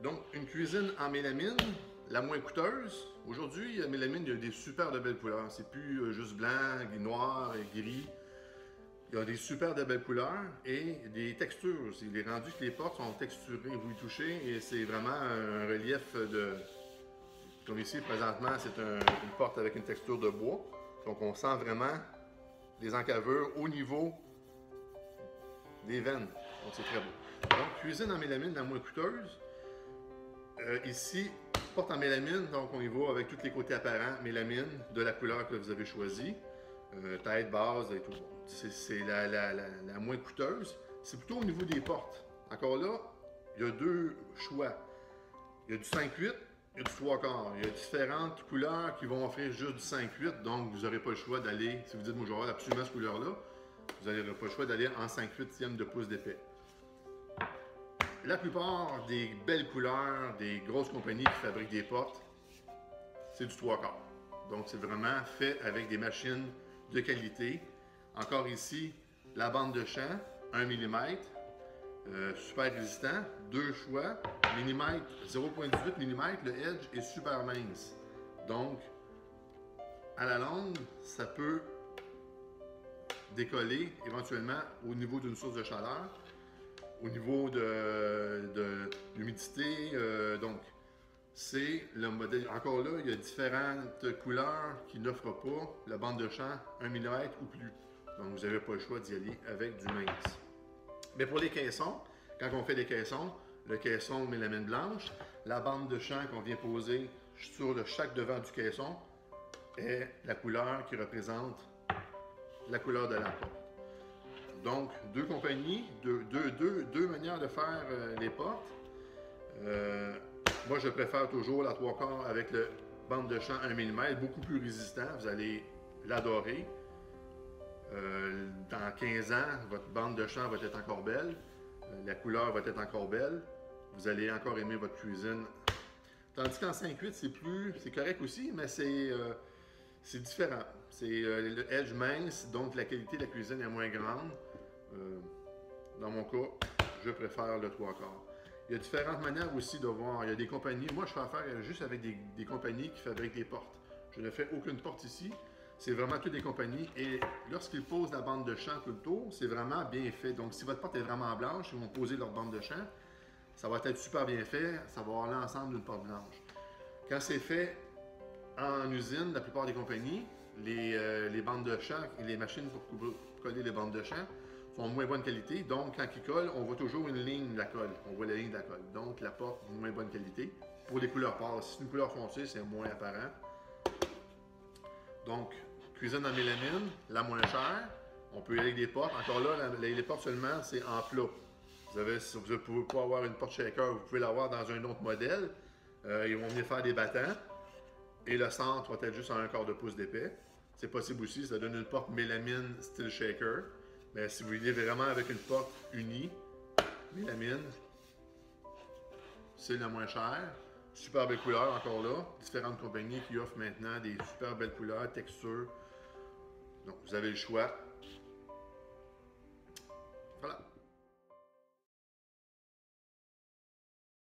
Donc, une cuisine en mélamine, la moins coûteuse. Aujourd'hui, mélamine, il y a des super de belles couleurs. C'est plus juste blanc, noir et gris. Il y a des super de belles couleurs et des textures. Les rendus que les portes sont texturées, vous y touchez et c'est vraiment un relief de... Comme ici, présentement, c'est une porte avec une texture de bois. Donc, on sent vraiment les encavures au niveau des veines. Donc, c'est très beau. Donc, cuisine en mélamine, la moins coûteuse. Ici, porte en mélamine, donc on y va avec tous les côtés apparents, mélamine, de la couleur que vous avez choisie, tête, base et tout. C'est la moins coûteuse. C'est plutôt au niveau des portes. Encore là, il y a deux choix. Il y a du 5-8, il y a du 3/4. Il y a différentes couleurs qui vont offrir juste du 5-8, donc vous n'aurez pas le choix d'aller, si vous dites moi je veux absolument cette couleur-là, vous n'aurez pas le choix d'aller en 5/8e de pouce d'épais. La plupart des belles couleurs, des grosses compagnies qui fabriquent des portes, c'est du 3/4. Donc, c'est vraiment fait avec des machines de qualité. Encore ici, la bande de champ, 1 mm, super résistant, deux choix, millimètre, 0,18 mm, le edge est super mince. Donc, à la longue, ça peut décoller éventuellement au niveau d'une source de chaleur. Au niveau de l'humidité, donc c'est le modèle. Encore là, il y a différentes couleurs qui n'offrent pas la bande de champ 1 mm ou plus. Donc vous n'avez pas le choix d'y aller avec du mince. Mais pour les caissons, quand on fait des caissons, le caisson mélamine blanche, la bande de champ qu'on vient poser sur chaque devant du caisson est la couleur qui représente la couleur de la porte. Donc, deux compagnies, deux manières de faire les portes. Moi, je préfère toujours la 3/4 avec le bande de champ 1 mm, beaucoup plus résistant. Vous allez l'adorer. Dans 15 ans, votre bande de champ va être encore belle. La couleur va être encore belle. Vous allez encore aimer votre cuisine. Tandis qu'en 5/8, c'est correct aussi, mais c'est différent. C'est le edge mince, donc la qualité de la cuisine est moins grande. Dans mon cas, je préfère le 3/4. Il y a différentes manières aussi de voir. Il y a des compagnies, moi je fais affaire juste avec des compagnies qui fabriquent des portes. Je ne fais aucune porte ici. C'est vraiment toutes des compagnies et lorsqu'ils posent la bande de champ tout le tour, c'est vraiment bien fait. Donc si votre porte est vraiment blanche, ils vont poser leur bande de champ. Ça va être super bien fait, ça va avoir l'ensemble d'une porte blanche. Quand c'est fait en usine, la plupart des compagnies, les bandes de champ et les machines pour coller les bandes de champ sont de moins bonne qualité. Donc, quand ils collent, on voit toujours une ligne de la colle. On voit la ligne de la colle. Donc, la porte de moins bonne qualité. Pour les couleurs pâles, si c'est une couleur foncée, c'est moins apparent. Donc, cuisine en mélamine, la moins chère. On peut y aller avec des portes. Encore là, les portes seulement, c'est en plat. Vous ne pouvez pas avoir une porte shaker, vous pouvez l'avoir dans un autre modèle. Ils vont venir faire des battants. Et le centre va être juste à 1/4 de pouce d'épais. C'est possible aussi, ça donne une porte mélamine style shaker. Mais si vous voulez vraiment avec une porte unie, mélamine, c'est la moins chère. Super belle couleur encore là. Différentes compagnies qui offrent maintenant des super belles couleurs, textures. Donc vous avez le choix.